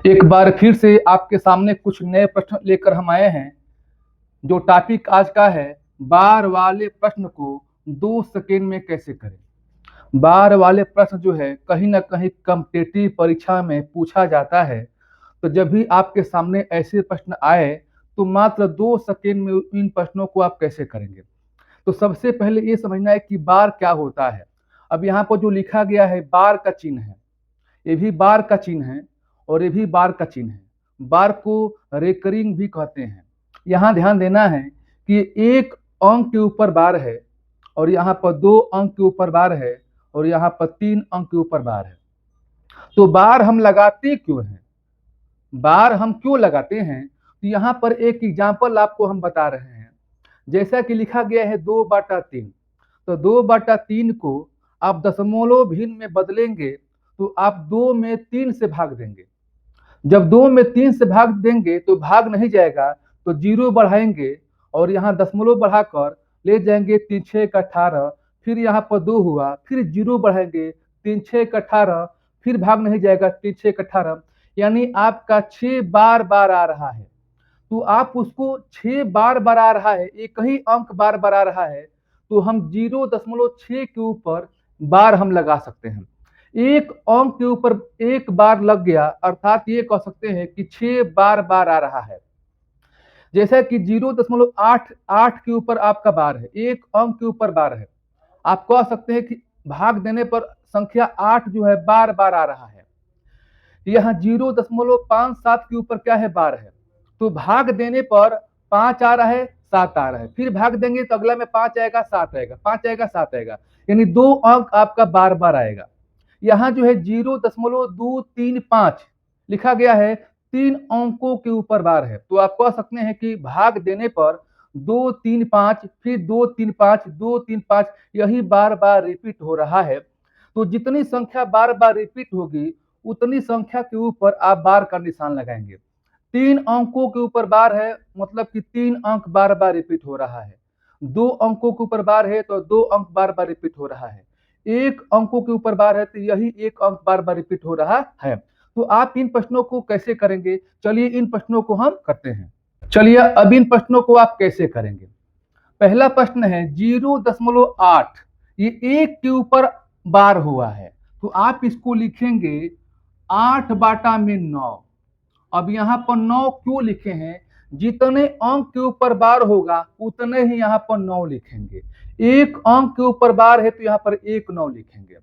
एक बार फिर से आपके सामने कुछ नए प्रश्न लेकर हम आए हैं। जो टॉपिक आज का है, बार वाले प्रश्न को 2 सेकेंड में कैसे करें। बार वाले प्रश्न जो है कहीं ना कहीं कॉम्पिटिटिव परीक्षा में पूछा जाता है। तो जब भी आपके सामने ऐसे प्रश्न आए तो मात्र 2 सेकेंड में इन प्रश्नों को आप कैसे करेंगे। तो सबसे पहले ये समझना है कि बार क्या होता है। अब यहाँ पर जो लिखा गया है बार का चिन्ह है, ये भी बार का चिन्ह है और ये भी बार का चिन्ह है। बार को रेकरिंग भी कहते हैं। यहाँ ध्यान देना है कि 1 अंक के ऊपर बार है और यहाँ पर 2 अंक के ऊपर बार है और यहाँ पर 3 अंक के ऊपर बार है। तो बार हम लगाते क्यों हैं, बार हम क्यों लगाते हैं, तो यहाँ पर एक एग्जाम्पल आपको हम बता रहे हैं। जैसा कि लिखा गया है 2/3, तो 2/3 को आप दशमलव भिन्न में बदलेंगे तो आप 2 में 3 से भाग देंगे। जब 2 में 3 से भाग देंगे तो भाग नहीं जाएगा, तो 0 बढ़ाएंगे और यहाँ दशमलव बढ़ाकर ले जाएंगे 3 6 18, फिर यहाँ पर 2 हुआ, फिर 0 बढ़ाएंगे 3 6 18, फिर भाग नहीं जाएगा 3 6 18, यानी आपका 6 बार बार आ रहा है। तो आप उसको 6 बार बार आ रहा है, एक ही अंक बार बार आ रहा है, तो हम 0.6 के ऊपर बार हम लगा सकते हैं। 1 अंक के ऊपर एक बार लग गया, अर्थात ये कह सकते हैं कि 6 बार बार आ रहा है। जैसा कि 0.88 के ऊपर आपका बार है, 1 अंक के ऊपर बार है, आप कह सकते हैं कि भाग देने पर संख्या 8 जो है बार बार आ रहा है। यहाँ 0.57 के ऊपर क्या है, बार है, तो भाग देने पर 5 आ रहा है, 7 आ रहा है, फिर भाग देंगे तो अगला में 5 आएगा, 7 आएगा, 5 आएगा, 7 आएगा, यानी 2 अंक आपका बार बार आएगा। यहाँ जो है 0.235 लिखा गया है, 3 अंकों के ऊपर बार है, तो आप कह सकते हैं कि भाग देने पर 2 3 5, फिर 2 3 5, 2 3 5, यही बार बार रिपीट हो रहा है। तो जितनी संख्या बार बार रिपीट होगी उतनी संख्या के ऊपर आप बार का निशान लगाएंगे। 3 अंकों के ऊपर बार है, मतलब कि 3 अंक बार बार रिपीट हो रहा है। 2 अंकों के ऊपर बार है तो 2 अंक बार बार रिपीट हो रहा है। 1 अंकों के ऊपर बार है तो यही 1 अंक बार बार रिपीट हो रहा है। तो आप इन प्रश्नों को कैसे करेंगे, चलिए इन प्रश्नों को हम करते हैं। चलिए अब इन प्रश्नों को आप कैसे करेंगे। पहला प्रश्न है 0.8, ये 1 के ऊपर बार हुआ है, तो आप इसको लिखेंगे 8/9। अब यहाँ पर 9 क्यों लिखे हैं, जितने अंक के ऊपर बार होगा उतने ही यहाँ पर 9 लिखेंगे। 1 अंक के ऊपर बार है तो यहाँ पर 1 9 लिखेंगे।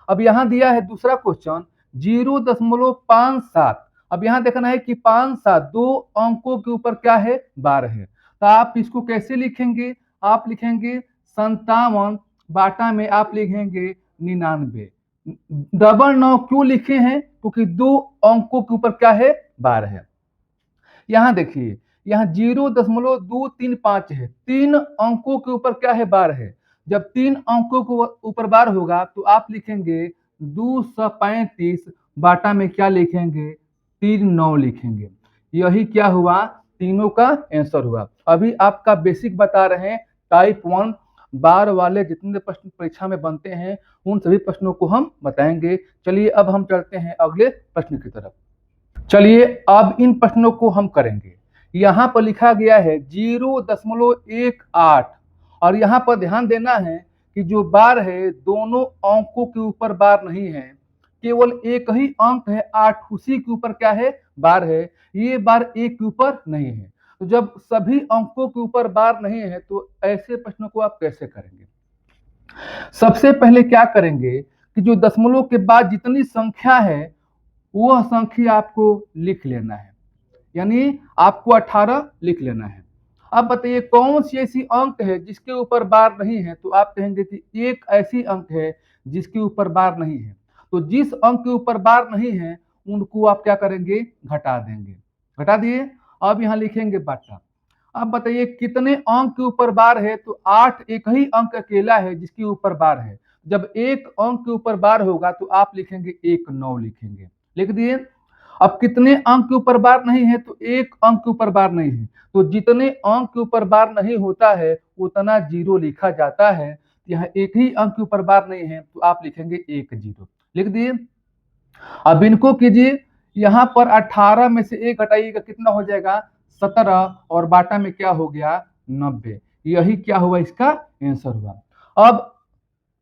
अब यहाँ दिया है दूसरा क्वेश्चन 0.57। अब यहाँ देखना है कि 5 7 2 अंकों के ऊपर क्या है, बार है, तो आप इसको कैसे लिखेंगे, आप लिखेंगे 57 बाटा में आप लिखेंगे 99। 9 क्यों लिखे हैं, क्योंकि 2 अंकों के ऊपर क्या है, बार है। यहाँ देखिए, यहाँ 0.235 है, 3 अंकों के ऊपर क्या है, बार है। जब 3 अंकों के ऊपर बार होगा तो आप लिखेंगे 235 बाटा में क्या लिखेंगे, 3 9 लिखेंगे। यही क्या हुआ, तीनों का आंसर हुआ। अभी आपका बेसिक बता रहे हैं, टाइप 1 बार वाले जितने प्रश्न परीक्षा में बनते हैं उन सभी प्रश्नों को हम बताएंगे। चलिए अब हम चलते हैं अगले प्रश्न की तरफ। चलिए अब इन प्रश्नों को हम करेंगे। यहाँ पर लिखा गया है 0.18 और यहाँ पर ध्यान देना है कि जो बार है दोनों अंकों के ऊपर बार नहीं है, केवल एक ही अंक है 8, उसी के ऊपर क्या है, बार है। ये बार 1 के ऊपर नहीं है। तो जब सभी अंकों के ऊपर बार नहीं है तो ऐसे प्रश्नों को आप कैसे करेंगे। सबसे पहले क्या करेंगे कि जो दशमलव के बाद जितनी संख्या है वह संख्या आपको लिख लेना है, यानी आपको 18 लिख लेना है। अब बताइए कौन सी ऐसी अंक है जिसके ऊपर बार नहीं है, तो आप कहेंगे कि एक ऐसी अंक है जिसके ऊपर बार नहीं है। तो जिस अंक के ऊपर बार नहीं है उनको आप क्या करेंगे, घटा देंगे। घटा दिए, अब यहाँ लिखेंगे बाटा। अब बताइए कितने अंक के ऊपर बार है, तो 8 एक ही अंक अकेला है जिसके ऊपर बार है। जब 1 अंक के ऊपर बार होगा तो आप लिखेंगे 1 9 लिखेंगे। लिख दिए। अब कितने अंक के ऊपर बार नहीं है, तो 1 अंक के ऊपर बार नहीं है, तो जितने अंक के ऊपर बार नहीं होता है उतना 0 लिखा जाता है। यहाँ एक ही अंक के ऊपर बार नहीं है तो आप लिखेंगे 1 0। लिख दिए। अब इनको कीजिए, यहाँ पर 18 में से 1 घटाइएगा कितना हो जाएगा 17 और बाटा में क्या हो गया 90। यही क्या हुआ इसका आंसर हुआ। अब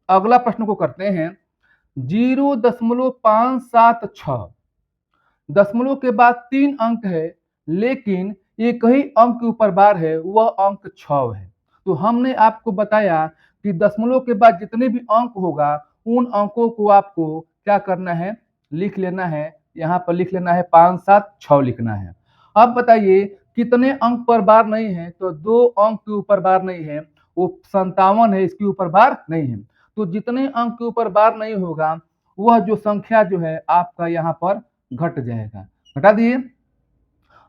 अगला प्रश्न को करते हैं 0.576 दशमलव के बाद 3 अंक है लेकिन एक ही अंक के ऊपर बार है वह अंक 6 है। तो हमने आपको बताया कि दशमलव के बाद जितने भी अंक होगा उन अंकों को आपको क्या करना है लिख लेना है। यहाँ पर लिख लेना है 5 7 6 लिखना है। अब बताइए कितने अंक पर बार नहीं है, तो 2 अंक के ऊपर बार नहीं है, वो 57 है, इसके ऊपर बार नहीं है। तो जितने अंक के ऊपर बार नहीं होगा वह जो संख्या जो है आपका यहाँ पर घट जाएगा। घटा दिए।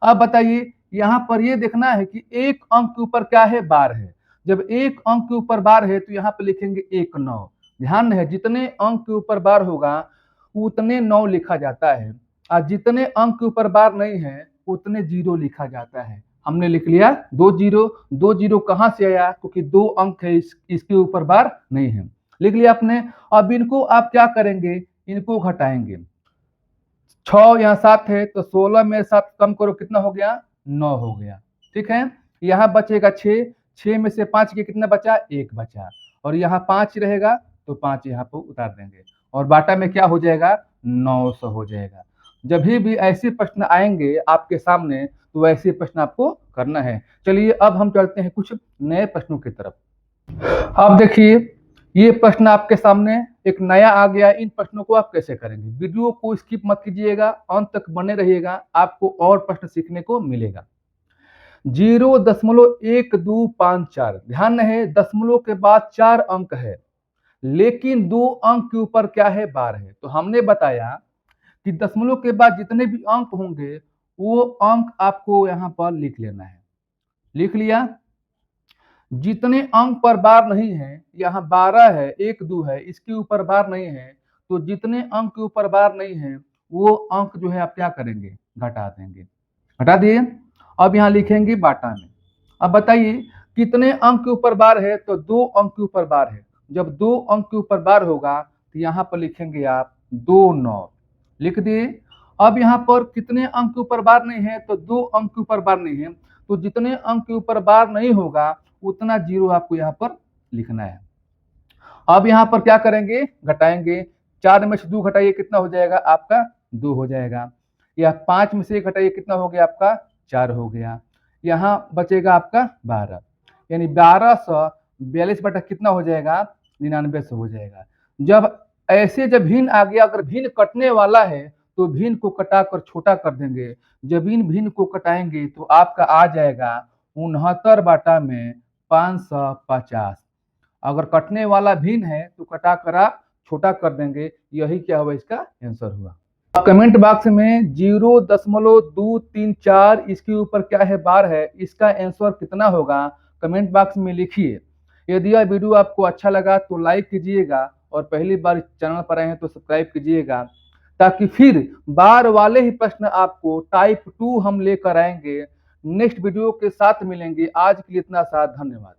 अब बताइए यहाँ पर ये देखना है कि 1 अंक के ऊपर क्या है बार है। जब 1 अंक के ऊपर बार है तो यहाँ पर लिखेंगे 1 9। ध्यान है जितने अंक के ऊपर बार होगा उतने 9 लिखा जाता है और जितने अंक के ऊपर बार नहीं है उतने 0 लिखा जाता है। हमने लिख लिया 2 0। 2 0 कहाँ से आया, क्योंकि 2 अंक है इसके ऊपर बार नहीं है। लिख लिया आपने। अब इनको आप क्या करेंगे, इनको घटाएंगे। 6 यहाँ 7 है तो 16 में 7 कम करो कितना हो गया 9 हो गया। ठीक है। यहाँ बचेगा 6। 6 में से 5 के कितना बचा 1 बचा और यहाँ 5 रहेगा तो 5 यहाँ पर उतार देंगे और बाटा में क्या हो जाएगा 900 हो जाएगा। जब भी ऐसे प्रश्न आएंगे आपके सामने तो ऐसे प्रश्न आपको करना है। चलिए अब हम चलते हैं कुछ नए प्रश्नों की तरफ। अब देखिए ये प्रश्न आपके सामने एक नया आ गया। इन प्रश्नों को आप कैसे करेंगे, वीडियो को स्किप मत कीजिएगा, अंत तक बने रहिएगा, आपको और प्रश्न सीखने को मिलेगा। 0.1254। ध्यान रहे दशमलव के बाद 4 अंक है लेकिन 2 अंक के ऊपर क्या है बार है। तो हमने बताया कि दशमलव के बाद जितने भी अंक होंगे वो अंक आपको यहाँ पर लिख लेना है। लिख लिया। जितने अंक पर बार नहीं है, यहाँ 12 है 1 2 है, इसके ऊपर बार नहीं है, तो जितने अंक के ऊपर बार नहीं है वो अंक जो है आप क्या करेंगे घटा देंगे। घटा दिए। अब यहाँ लिखेंगे बाटा में। अब बताइए कितने अंक के ऊपर बार है, तो 2 अंक के ऊपर बार है। जब 2 अंक के ऊपर बार होगा तो यहाँ पर लिखेंगे आप 2 9 लिख दिए। अब यहाँ पर कितने अंक के ऊपर बार नहीं है, तो 2 अंक के ऊपर बार नहीं है, तो जितने अंक के ऊपर बार नहीं होगा उतना 0 आपको यहाँ पर लिखना है। अब यहाँ पर क्या करेंगे घटाएंगे। 4 में से 2 घटाइए कितना हो जाएगा आपका 2 हो जाएगा। या 5 में से 1 घटाइए कितना हो गया आपका 4 हो गया। यहाँ बचेगा आपका 12 यानी 1242 बटा कितना हो जाएगा 99 हो जाएगा। जब ऐसे जब भिन्न आ गया, अगर भिन्न कटने वाला है तो भिन्न को कटाकर छोटा कर देंगे। जब इन भिन्न को कटाएंगे तो आपका आ जाएगा 69 बाटा में 550। अगर कटने वाला भिन्न है तो कटाकर आप छोटा कर देंगे। यही क्या हुआ इसका आंसर हुआ। कमेंट बॉक्स में 0.234 इसके ऊपर क्या है बार है, इसका आंसर कितना होगा कमेंट बॉक्स में लिखिए। यदि यह वीडियो आपको अच्छा लगा तो लाइक कीजिएगा और पहली बार चैनल पर आए हैं तो सब्सक्राइब कीजिएगा, ताकि फिर बार वाले ही प्रश्न आपको टाइप 2 हम लेकर आएंगे। नेक्स्ट वीडियो के साथ मिलेंगे। आज के लिए इतना सा, धन्यवाद।